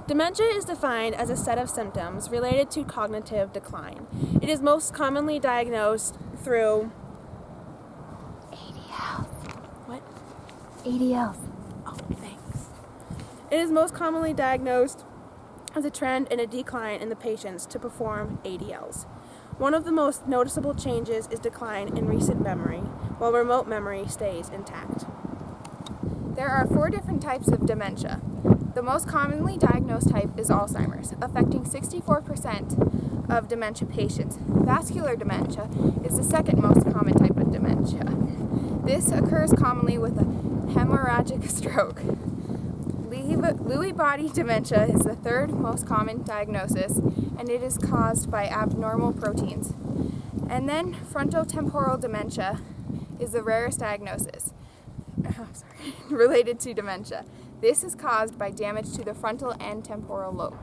Dementia is defined as a set of symptoms related to cognitive decline. It is most commonly diagnosed through ADLs. What? ADLs. Oh, thanks. It is most commonly diagnosed as a trend and a decline in the patients to perform ADLs. One of the most noticeable changes is decline in recent memory, while remote memory stays intact. There are 4 different types of dementia. The most commonly diagnosed type is Alzheimer's, affecting 64% of dementia patients. Vascular dementia is the second most common type of dementia. This occurs commonly with a hemorrhagic stroke. Lewy body dementia is the third most common diagnosis, and it is caused by abnormal proteins. And then frontotemporal dementia is the rarest diagnosis related to dementia. This is caused by damage to the frontal and temporal lobe.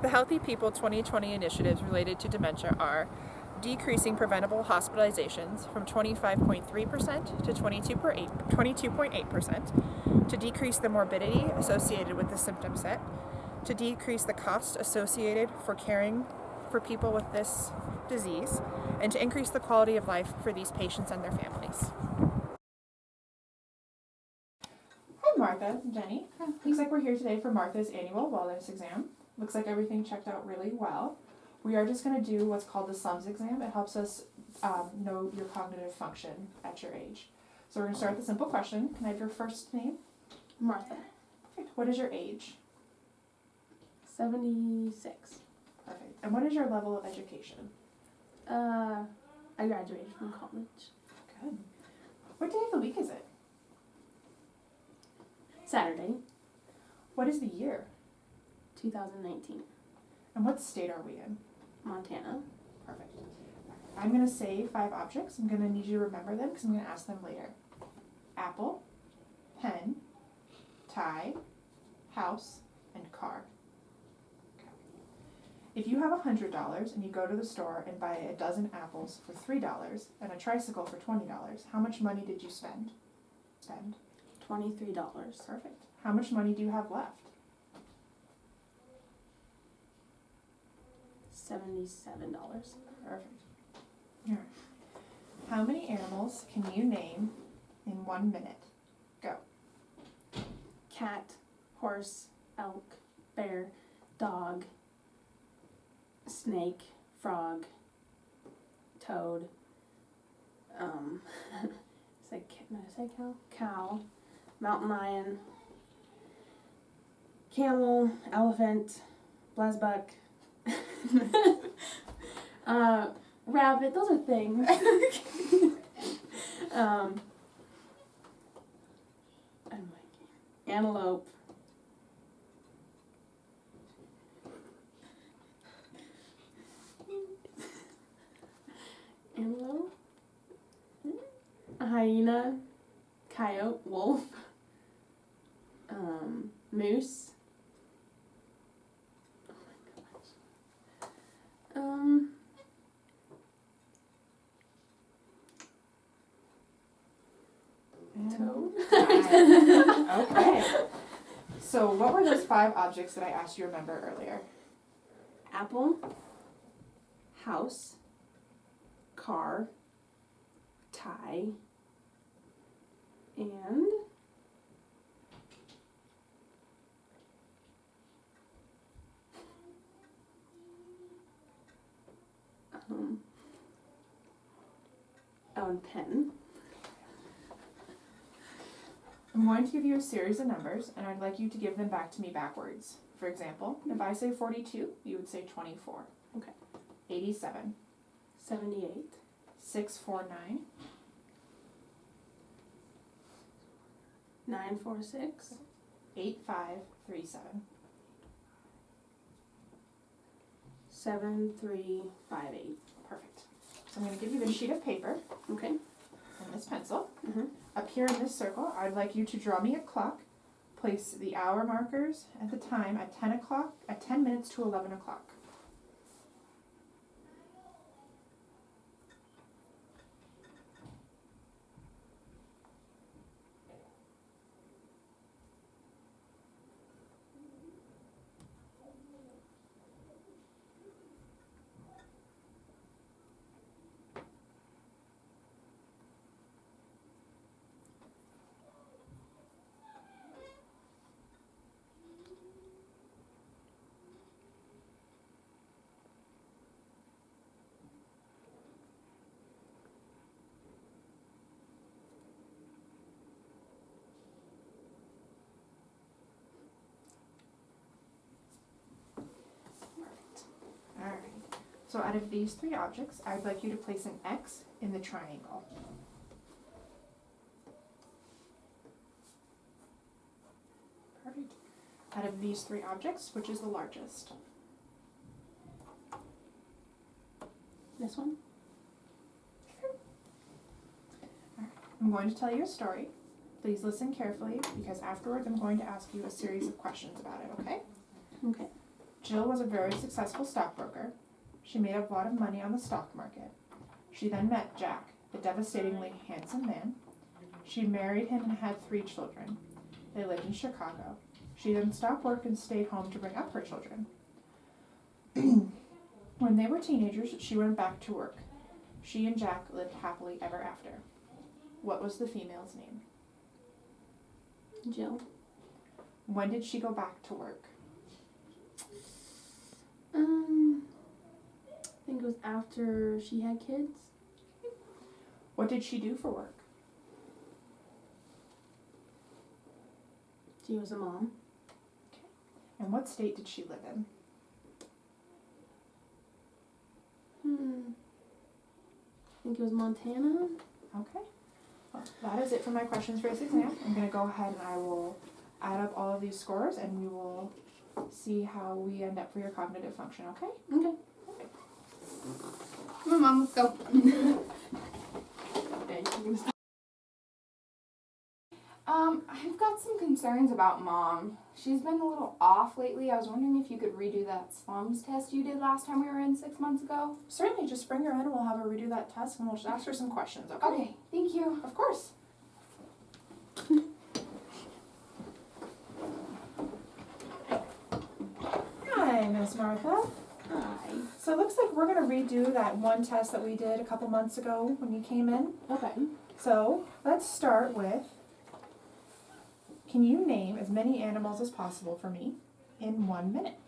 The Healthy People 2020 initiatives related to dementia are decreasing preventable hospitalizations from 25.3% to 22.8%, to decrease the morbidity associated with the symptom set, to decrease the cost associated for caring for people with this disease, and to increase the quality of life for these patients and their families. Hi Martha, Jenny. Looks like we're here today for Martha's annual wellness exam. Looks like everything checked out really well. We are just going to do what's called the SUMS exam. It helps us know your cognitive function at your age. So we're going to start with a simple question. Can I have your first name? Martha. Perfect. What is your age? 76. Perfect. And what is your level of education? I graduated from college. Good. What day of the week is it? Saturday, What is the year? 2019. And what state are we in? Montana. Perfect. I'm going to say 5 objects. I'm going to need you to remember them because I'm going to ask them later. Apple, pen, tie, house, and car. Okay. If you have $100 and you go to the store and buy a dozen apples for $3 and a tricycle for $20, how much money did you spend? $23. Perfect. How much money do you have left? $77. Perfect. All right. How many animals can you name in 1 minute? Go. Cat, horse, elk, bear, dog, snake, frog, toad, did I say cow? Cow, mountain lion, camel, elephant, blazbuck, rabbit, those are things. Antelope. Antelope. A hyena. Coyote. Wolf. Moose. Oh my gosh. Toad. Okay. So what were those 5 objects that I asked you to remember earlier? Apple. House. Car. Tie. And and pen. I'm going to give you a series of numbers, and I'd like you to give them back to me backwards. For example, if I say 42, you would say 24. Okay. 87. 78. 649. 946. 8537. 7358. Perfect. So I'm going to give you this sheet of paper Okay. and this pencil. Mm-hmm. Up here in this circle, I'd like you to draw me a clock. Place the hour markers at the time at 10 o'clock, at 10 minutes to 11 o'clock. So out of these 3 objects, I'd like you to place an X in the triangle. Perfect. Out of these 3 objects, which is the largest? This one? Alright. I'm going to tell you a story. Please listen carefully because afterwards I'm going to ask you a series of questions about it, okay? Okay. Jill was a very successful stockbroker. She made a lot of money on the stock market. She then met Jack, a devastatingly handsome man. She married him and had 3 children. They lived in Chicago. She then stopped work and stayed home to bring up her children. When they were teenagers, she went back to work. She and Jack lived happily ever after. What was the female's name? Jill. When did she go back to work? I think it was after she had kids. What did she do for work? She was a mom. And what state did she live in? I think it was Montana. Okay. Well, that is it for my questions for this exam. I'm going to go ahead and I will add up all of these scores and we will see how we end up for your cognitive function, okay? Okay. Come on, Mom, let's go. I've got some concerns about Mom. She's been a little off lately. I was wondering if you could redo that slums test you did last time we were in 6 months ago. Certainly, just bring her in and we'll have her redo that test and we'll just ask her some questions, okay? Okay, thank you. Of course. Hi, Miss Martha. Hi. So it looks like we're going to redo that one test that we did a couple months ago when you came in. Okay. So let's start with, can you name as many animals as possible for me in 1 minute?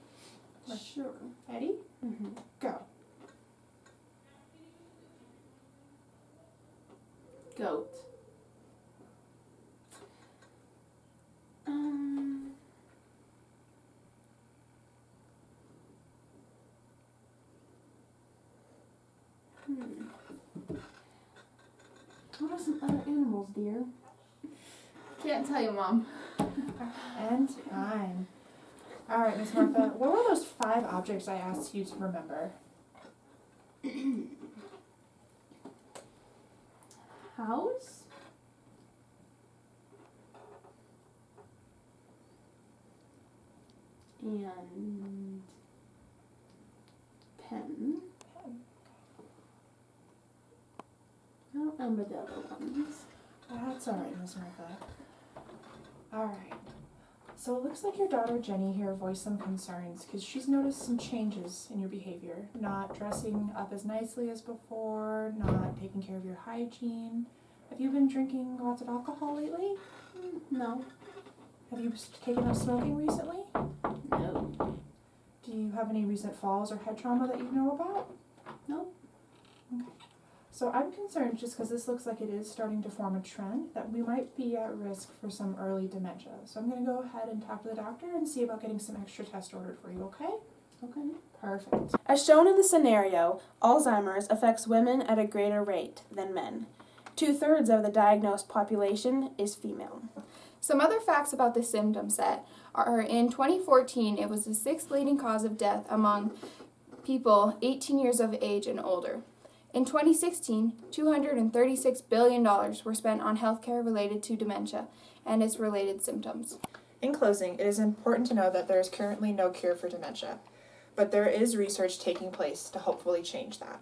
Sure. Ready? Mm-hmm. Go. Goat. What are some other animals, dear? Can't tell you, Mom. And time. All right, Miss Martha, what were those 5 objects I asked you to remember? House. And pen. I don't remember the other ones. That's all right, Miss Martha. All right. So it looks like your daughter Jenny here voiced some concerns because she's noticed some changes in your behavior. Not dressing up as nicely as before, not taking care of your hygiene. Have you been drinking lots of alcohol lately? No. Have you taken up smoking recently? No. Do you have any recent falls or head trauma that you know about? No. Okay. So I'm concerned just because this looks like it is starting to form a trend that we might be at risk for some early dementia. So I'm going to go ahead and talk to the doctor and see about getting some extra tests ordered for you, okay? Okay. Perfect. As shown in the scenario, Alzheimer's affects women at a greater rate than men. 2/3 of the diagnosed population is female. Some other facts about the symptom set are in 2014, it was the 6th leading cause of death among people 18 years of age and older. In 2016, $236 billion were spent on healthcare related to dementia and its related symptoms. In closing, it is important to know that there is currently no cure for dementia, but there is research taking place to hopefully change that.